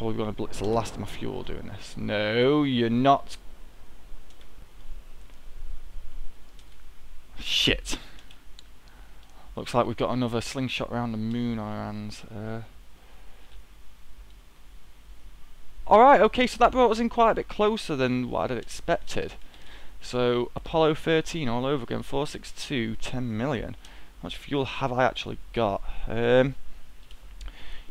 probably going to blitz the last of my fuel doing this. No, you're not. Shit. Looks like we've got another slingshot around the moon on our hands. Alright, okay, so that brought us in quite a bit closer than what I'd expected. So, Apollo 13 all over again, 462, 10 million. How much fuel have I actually got?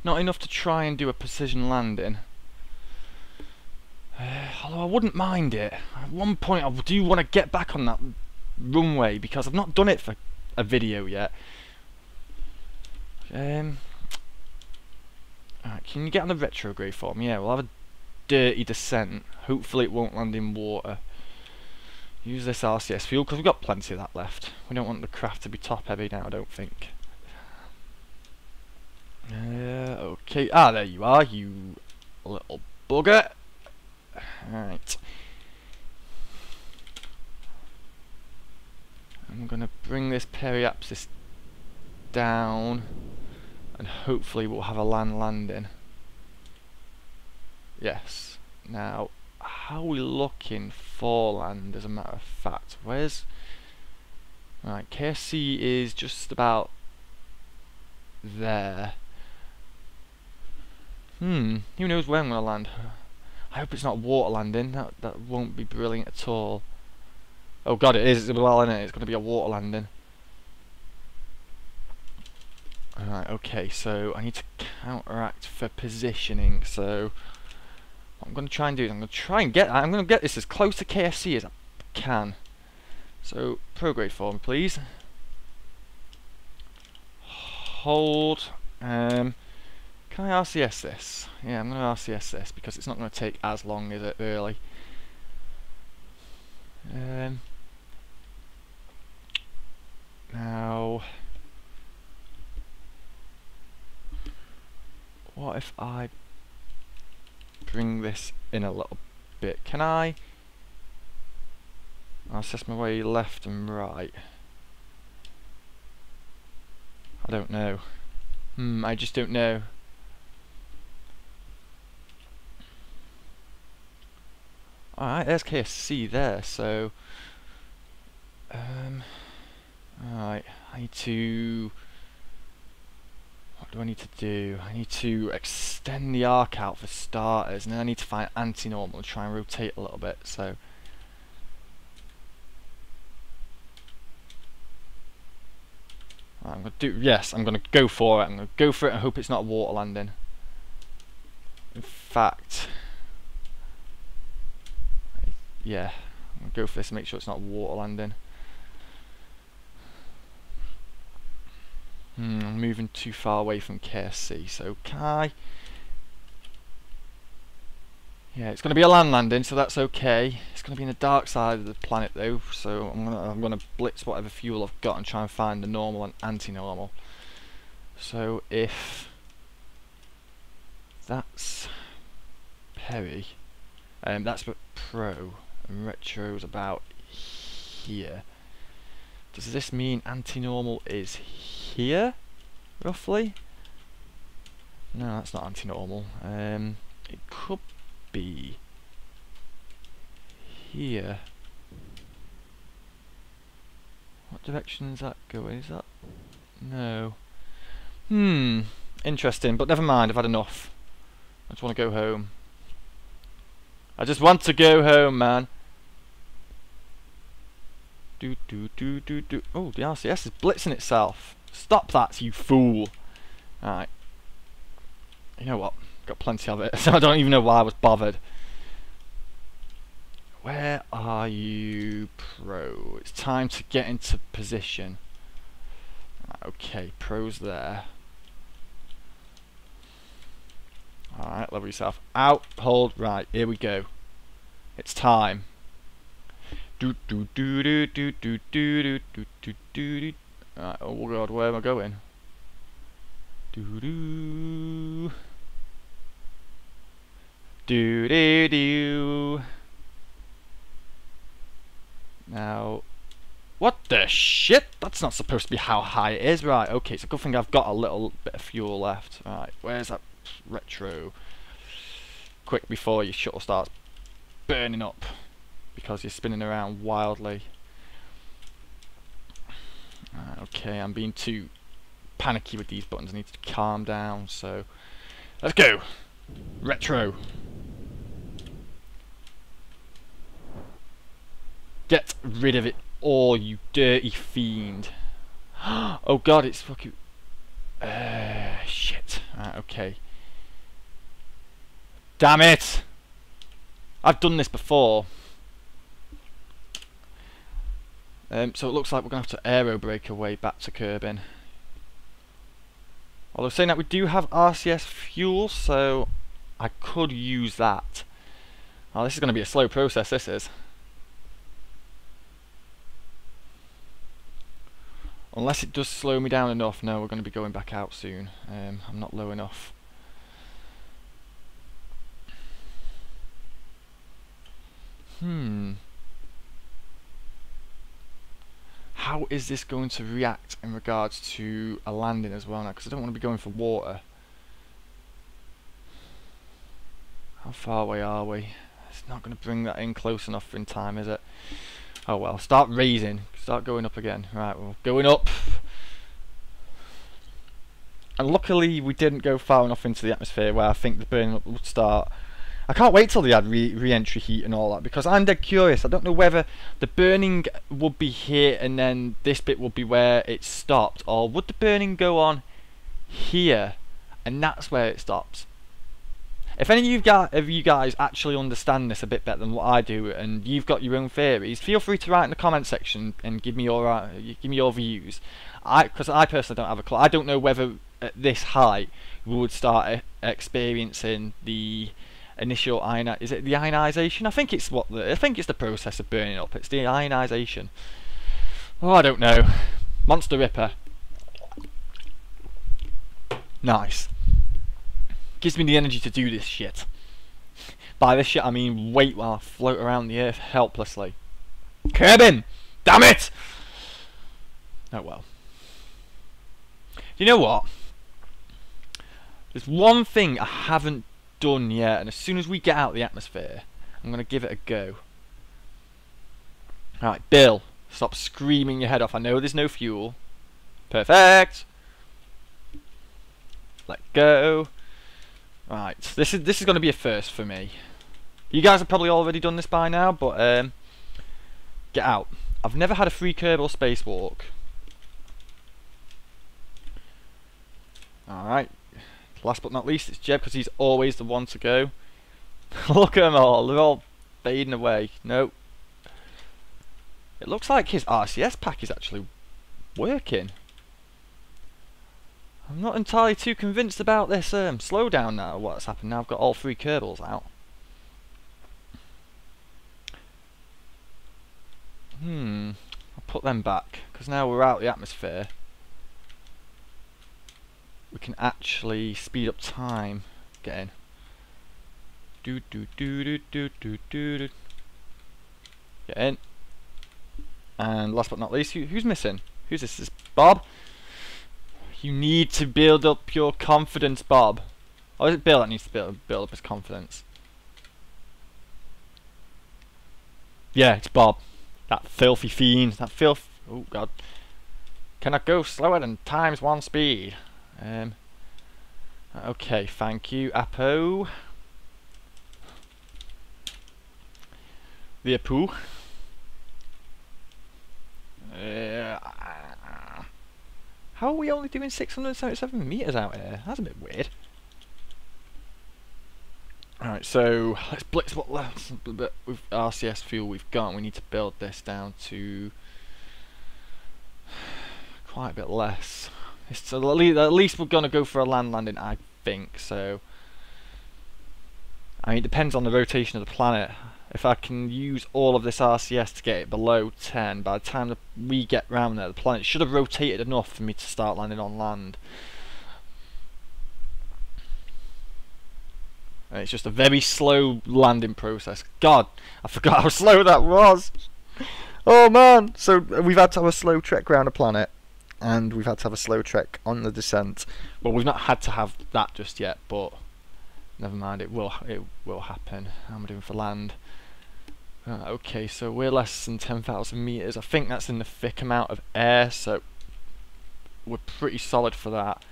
Not enough to try and do a precision landing. Although I wouldn't mind it. At one point I do want to get back on that runway because I've not done it for a video yet. Alright, can you get on the retrograde for me? Yeah, we'll have a dirty descent. Hopefully it won't land in water. Use this RCS fuel because we've got plenty of that left. We don't want the craft to be top heavy now, I don't think. Okay, there you are, you little bugger. Alright. I'm gonna bring this periapsis down and hopefully we'll have a landing. Yes. Now, how are we looking for land as a matter of fact? Where's... Right, KSC is just about there. Who knows where I'm gonna land? I hope it's not water landing, that won't be brilliant at all. Oh god, it is, well, isn't it? It's gonna be a water landing. Alright, okay, so I need to counteract for positioning, so what I'm going to try and do is I'm going to try and get this as close to KFC as I can. So, prograde for me, please. Hold. Can I RCS this? Yeah, I'm going to RCS this because it's not going to take as long, is it, really? Now, what if I bring this in a little bit? Can I? I'll assess my way left and right. I don't know. I just don't know. Alright, there's KSC there, so alright, I need to... What do I need to do? I need to extend the arc out for starters, and then I need to find anti-normal and try and rotate a little bit, so... I'm going to do... Yes, I'm going to go for it. I'm going to go for it and hope it's not a water landing. In fact... Yeah, I'm going to go for this and make sure it's not a water landing. I'm moving too far away from KSC, so can I? Yeah, it's going to be a land landing, so that's okay. It's going to be in the dark side of the planet though, so I'm gonna blitz whatever fuel I've got and try and find the normal and anti-normal. So if that's Perry, that's what Pro and Retro's about here. Does this mean anti-normal is here, roughly? No, that's not anti-normal. It could be here. What direction is that going? Is that... No. Interesting, but never mind, I've had enough. I just want to go home. I just want to go home, man. Oh, the RCS is blitzing itself. Stop that, you fool. Alright. You know what? Got plenty of it, so I don't even know why I was bothered. Where are you, Pro? It's time to get into position. Okay, Pro's there. Alright, level yourself out. Hold. Right, here we go. It's time. Alright, oh god, where am I going? Now, what the shit? That's not supposed to be how high it is. Right, okay, it's a good thing I've got a little bit of fuel left. Right, where's that Retro? quick before your shuttle starts burning up because you're spinning around wildly. Okay, I'm being too panicky with these buttons. I need to calm down, so let's go. Retro. Get rid of it all, you dirty fiend. Oh god, it's fucking... shit. Okay. Damn it! I've done this before. So it looks like we're going to have to aero brake our way back to Kerbin. Although saying that, we do have RCS fuel, so I could use that. Oh, this is going to be a slow process, this is. Unless it does slow me down enough. No, we're going to be going back out soon. I'm not low enough. How is this going to react in regards to a landing as well now? Because I don't want to be going for water. How far away are we? It's not going to bring that in close enough in time, is it? Oh well, start raising. Start going up again. Right, well, going up. And luckily we didn't go far enough into the atmosphere where I think the burning up would start. I can't wait till they add re-entry heat and all that, because I'm dead curious. I don't know whether the burning would be here and then this bit would be where it stopped, or would the burning go on here and that's where it stops. If any of you guys actually understand this a bit better than what I do, and you've got your own theories, feel free to write in the comment section and give me your views. Because I personally don't have a clue. I don't know whether at this height we would start experiencing the initial is it the ionization? I think it's the process of burning up. It's the ionization. Oh, I don't know. Monster Ripper. Nice. Gives me the energy to do this shit. By this shit I mean wait while I float around the earth helplessly. Kerbin! Damn it! Oh well. You know what? There's one thing I haven't done yet, and as soon as we get out of the atmosphere, I'm going to give it a go. Alright, Bill, stop screaming your head off. I know there's no fuel. Perfect! Let go. Right, this is going to be a first for me. You guys have probably already done this by now, but get out. I've never had a free Kerbal spacewalk. Alright, last but not least, it's Jeb, because he's always the one to go. Look at them all, they're all fading away. Nope. It looks like his RCS pack is actually working. I'm not entirely too convinced about this slowdown now, what's happened now I've got all three Kerbals out. I'll put them back, because now we're out of the atmosphere. We can actually speed up time. Get in. Do do do do do do do do. Get in. And last but not least, who's missing? Who's this? This is Bob. You need to build up your confidence, Bob. Or is it Bill that needs to build up his confidence? Yeah, it's Bob. That filthy fiend. That filth. Oh god. Cannot go slower than times 1 speed. Okay, thank you, Apo. The Apu. How are we only doing 677 meters out here? That's a bit weird. Alright, so let's blitz what left with RCS fuel we've got. We need to build this down to quite a bit less. So at least we're going to go for a land landing, I think. So I mean, it depends on the rotation of the planet. If I can use all of this RCS to get it below 10, by the time we get round there, the planet should have rotated enough for me to start landing on land. And it's just a very slow landing process. God, I forgot how slow that was. Oh man! So we've had to have a slow trek around the planet, and we've had to have a slow trek on the descent. Well, we've not had to have that just yet, but Never mind, it will happen. How am I doing for land? Okay, so we're less than 10,000 meters. I think that's in the thick amount of air, so we're pretty solid for that.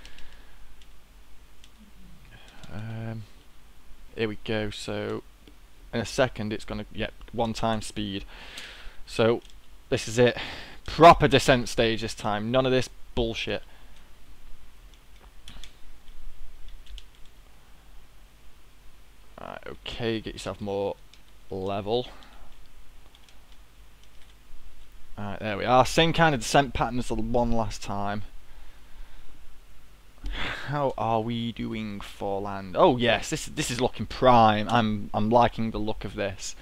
Here we go. So in a second, it's gonna 1 time speed. So this is it. Proper descent stage this time. None of this bullshit. Alright, okay, get yourself more level. Alright, there we are. Same kind of descent pattern as the one last time. How are we doing for land? Oh yes, this is looking prime. I'm liking the look of this.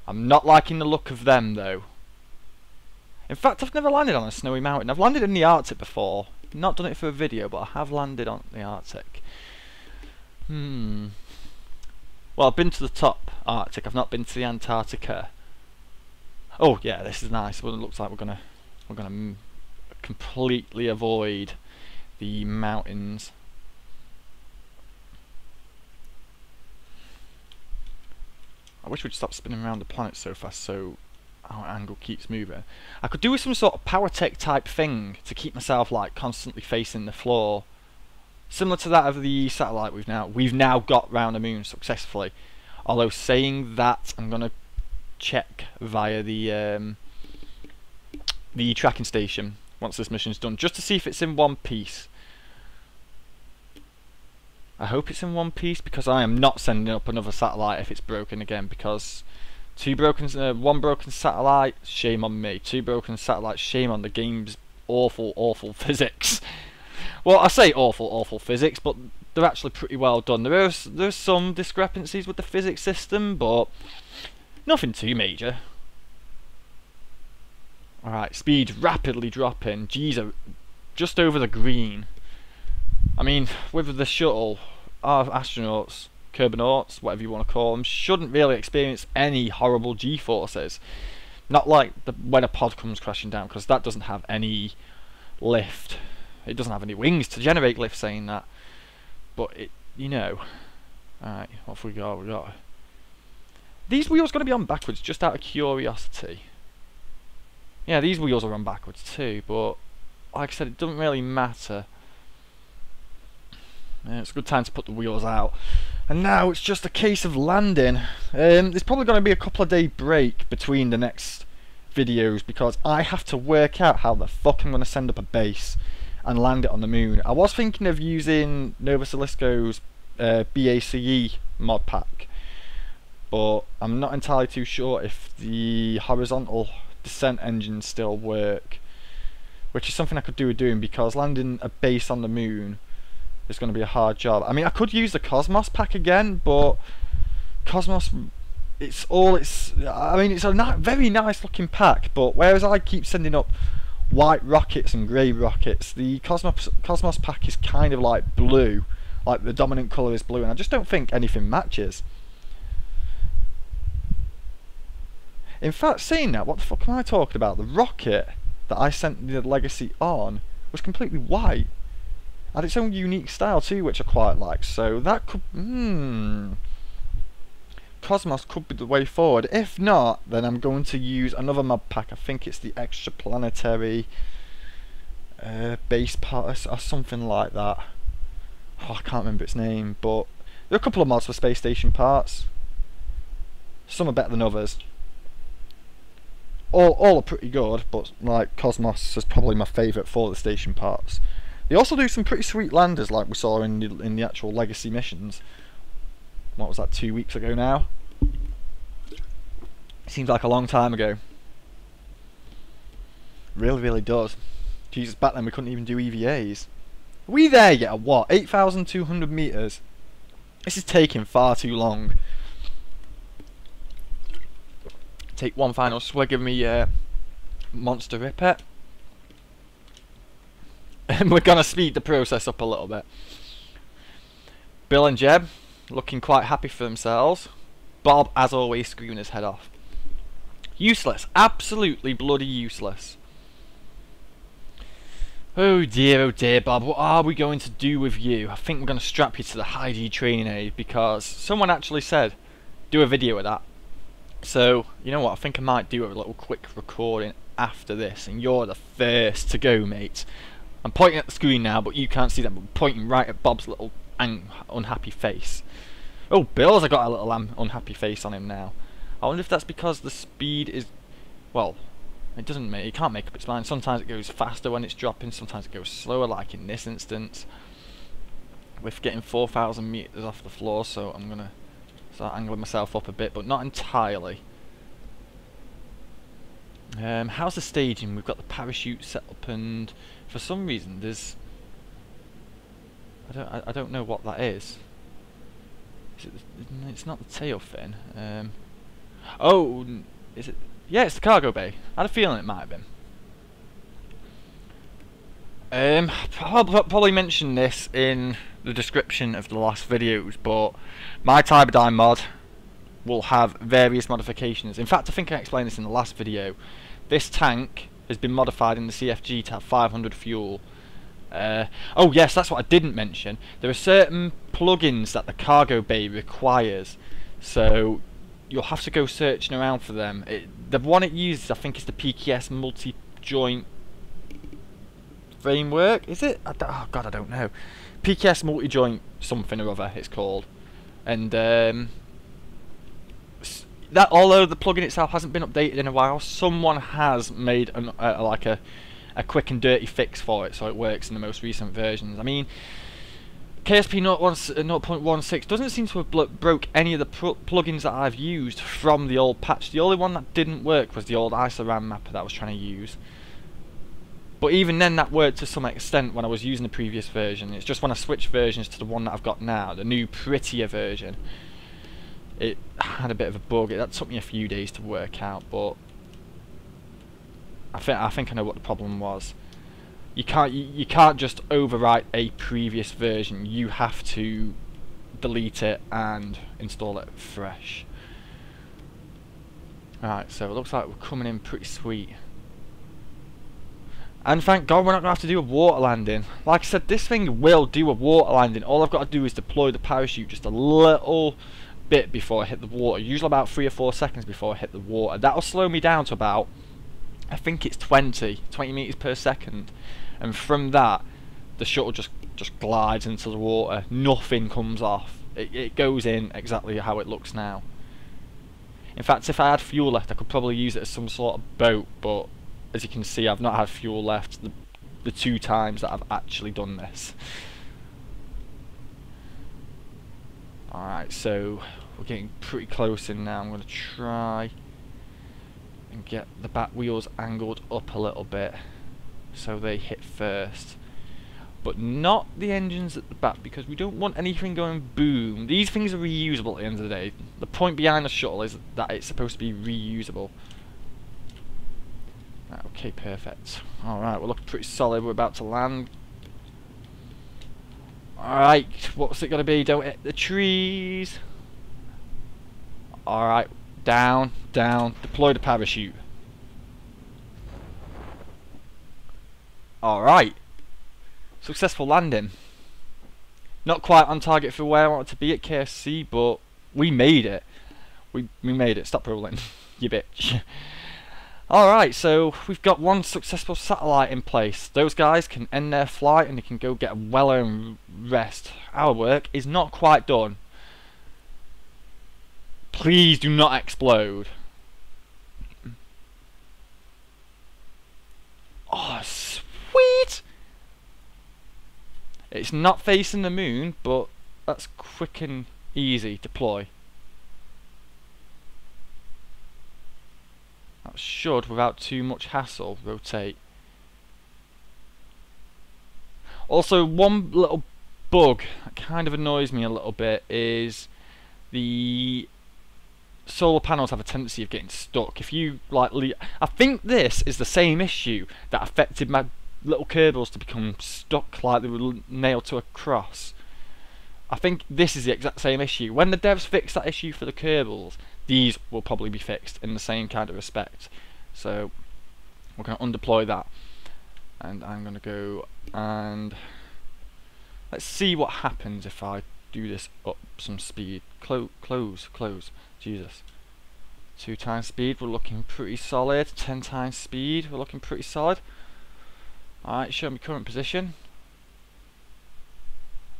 I'm not liking the look of them though. In fact, I've never landed on a snowy mountain. I've landed in the Arctic before. Not done it for a video, but I have landed on the Arctic. Well, I've been to the top Arctic. I've not been to the Antarctica. Oh yeah, this is nice. Well, it looks like we're gonna completely avoid the mountains. I wish we'd stop spinning around the planet so fast so our angle keeps moving. I could do with some sort of power tech type thing to keep myself like constantly facing the floor, similar to that of the satellite we've now got round the moon successfully. Although saying that, I'm gonna check via the tracking station once this mission's done, just to see if it's in one piece. I hope it's in one piece, because I am not sending up another satellite if it's broken again, because one broken satellite, shame on me. 2 broken satellites, shame on the game's awful physics. Well, I say awful physics, but they're actually pretty well done. There's some discrepancies with the physics system, but nothing too major. Alright, speed rapidly dropping. Jeez, just over the green. I mean, with the shuttle, our astronauts, Kerbal, whatever you want to call them, shouldn't really experience any horrible G-forces. Not like when a pod comes crashing down, because that doesn't have any lift. It doesn't have any wings to generate lift, saying that. But it, you know. Alright, what have we got? We got these wheels going to be on backwards, just out of curiosity. Yeah, these wheels are on backwards too, but like I said, it doesn't really matter. Yeah, it's a good time to put the wheels out. And now it's just a case of landing. There's probably going to be a couple of day break between the next videos, because I have to work out how the fuck I'm going to send up a base and land it on the moon. I was thinking of using Nova Salisco's BACE mod pack, but I'm not entirely too sure if the horizontal descent engines still work, which is something I could do with doing, because landing a base on the moon is going to be a hard job. I mean, I could use the Cosmos pack again, but Cosmos, I mean, it's a very nice looking pack, but whereas I keep sending up white rockets and grey rockets, the Cosmos pack is kind of like blue, like the dominant colour is blue, and I just don't think anything matches. In fact, saying that, what the fuck am I talking about? The rocket that I sent the Legacy on was completely white. Had its own unique style too, which I quite like. So that could... Cosmos could be the way forward. If not, then I'm going to use another mod pack. I think it's the Extraplanetary base part or something like that. Oh, I can't remember its name, but there are a couple of mods for space station parts. Some are better than others. All are pretty good, but like Cosmos is probably my favourite for the station parts. They also do some pretty sweet landers, like we saw in the actual Legacy missions. What was that, 2 weeks ago now? Seems like a long time ago. Really does. Jesus, back then we couldn't even do EVAs. Are we there yet, or what? 8,200 meters. This is taking far too long. Take one final swig of me Monster Ripper. And we're gonna speed the process up a little bit. Bill and Jeb looking quite happy for themselves. Bob, as always, screwing his head off. Useless. Absolutely bloody useless. Oh dear, Bob, what are we going to do with you? I think we're going to strap you to the high-G training aid because someone actually said, do a video of that. So, you know what, I think I might do a little quick recording after this, and you're the first to go, mate. I'm pointing at the screen now, but you can't see that, but I'm pointing right at Bob's little unhappy face. Oh, Bill's got a little unhappy face on him now. I wonder if that's because the speed is, well, it can't make up its mind. Sometimes it goes faster when it's dropping, sometimes it goes slower, like in this instance. We're getting 4,000 meters off the floor, so I'm gonna start angling myself up a bit, but not entirely. How's the staging? We've got the parachute set up, and for some reason there's, I don't know what that is. It's not the tail fin. Oh, is it? Yeah, it's the cargo bay. I had a feeling it might have been. Probably mentioned this in the description of the last videos, but my Tyberdyne mod will have various modifications. In fact, I think I explained this in the last video. This tank has been modified in the CFG to have 500 fuel. Oh yes, that's what I didn't mention. There are certain plugins that the cargo bay requires, so you'll have to go searching around for them. The one it uses, I think, is the PKS multi-joint framework. Is it? Oh god, I don't know. PKS multi-joint something or other it's called. And that, although the plugin itself hasn't been updated in a while, someone has made like a quick and dirty fix for it, so it works in the most recent versions. I mean, KSP 0.16 doesn't seem to have broke any of the plugins that I've used from the old patch. The only one that didn't work was the old ISORAM mapper that I was trying to use. But even then that worked to some extent when I was using the previous version. It's just when I switched versions to the one that I've got now, the new prettier version, it had a bit of a bug. That took me a few days to work out, but I think I know what the problem was. You can't just overwrite a previous version. You have to delete it and install it fresh. Alright, so it looks like we're coming in pretty sweet. And thank God we're not going to have to do a water landing. Like I said, this thing will do a water landing. All I've got to do is deploy the parachute just a little bit before I hit the water. Usually about 3 or 4 seconds before I hit the water. That'll slow me down to about, I think it's 20 meters per second. And from that, the shuttle just glides into the water. Nothing comes off. It goes in exactly how it looks now. In fact, if I had fuel left, I could probably use it as some sort of boat, but as you can see, I've not had fuel left the 2 times that I've actually done this. Alright, so we're getting pretty close in now. I'm going to try and get the back wheels angled up a little bit so they hit first, but not the engines at the back, because we don't want anything going boom. These things are reusable at the end of the day. The point behind the shuttle is that it's supposed to be reusable. Okay, perfect. Alright, we're looking pretty solid. We're about to land. Alright, what's it going to be? Don't hit the trees. Alright, down, deploy the parachute. Alright, successful landing. Not quite on target for where I wanted to be at KFC, but we made it. We made it. Stop rolling, you bitch. Alright, so we've got 1 successful satellite in place. Those guys can end their flight and they can go get a well-earned rest. Our work is not quite done. Please do not explode. Oh, sweet! It's not facing the moon, but that's quick and easy. Deploy. That should, without too much hassle, rotate. Also, one little bug that kind of annoys me a little bit is the solar panels have a tendency of getting stuck. If you like, I think this is the same issue that affected my little Kerbals to become stuck like they were nailed to a cross. I think this is the exact same issue. When the devs fix that issue for the Kerbals, these will probably be fixed in the same kind of respect. So we're going to undeploy that. and I'm gonna go and let's see what happens if I do this up some speed. Close. Jesus. 2 times speed, we're looking pretty solid. 10 times speed, we're looking pretty solid. Alright, show me current position.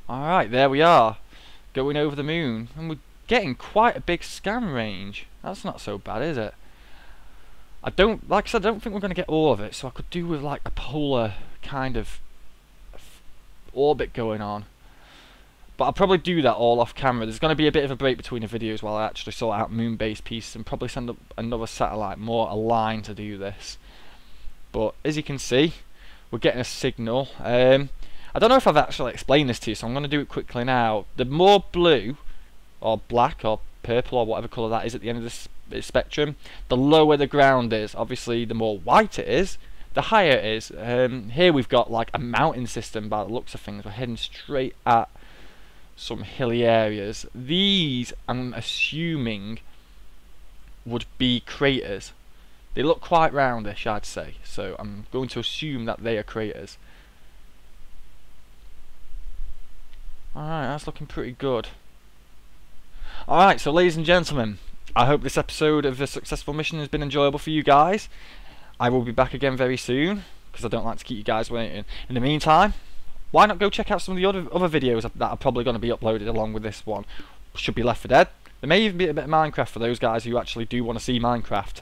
Alright, there we are. Going over the moon. And we're getting quite a big scan range. That's not so bad, is it? Like I said, I don't think we're going to get all of it, so I could do with like a polar kind of orbit going on. But I'll probably do that all off camera. There's going to be a bit of a break between the videos while I actually sort out moon base pieces and probably send up another satellite more aligned to do this. But as you can see, we're getting a signal. I don't know if I've actually explained this to you, so I'm going to do it quickly now. The more blue, or black, or purple, or whatever colour that is at the end of this spectrum, the lower the ground is. Obviously, the more white it is, the higher it is. Here we've got like a mountain system by the looks of things. We're heading straight at some hilly areas. These, I'm assuming, would be craters. They look quite roundish, I'd say, so I'm going to assume that they are craters. Alright, that's looking pretty good. Alright, so ladies and gentlemen, I hope this episode of A Successful Mission has been enjoyable for you guys. I will be back again very soon, because I don't like to keep you guys waiting. In the meantime, why not go check out some of the other videos that are probably going to be uploaded along with this one. Should be Left 4 Dead. There may even be a bit of Minecraft for those guys who actually do want to see Minecraft.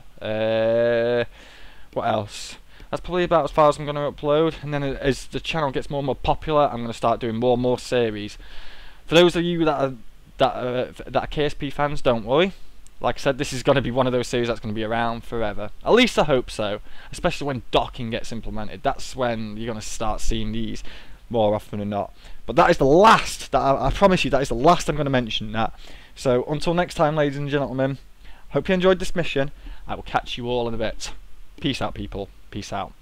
What else? That's probably about as far as I'm going to upload, and then as the channel gets more and more popular, I'm going to start doing more and more series. For those of you that are KSP fans, don't worry. Like I said, this is going to be one of those series that's going to be around forever. At least I hope so. Especially when docking gets implemented. That's when you're going to start seeing these more often than not. But that is the last. I promise you, that is the last I'm going to mention that. So until next time, ladies and gentlemen, hope you enjoyed this mission. I will catch you all in a bit. Peace out, people. Peace out.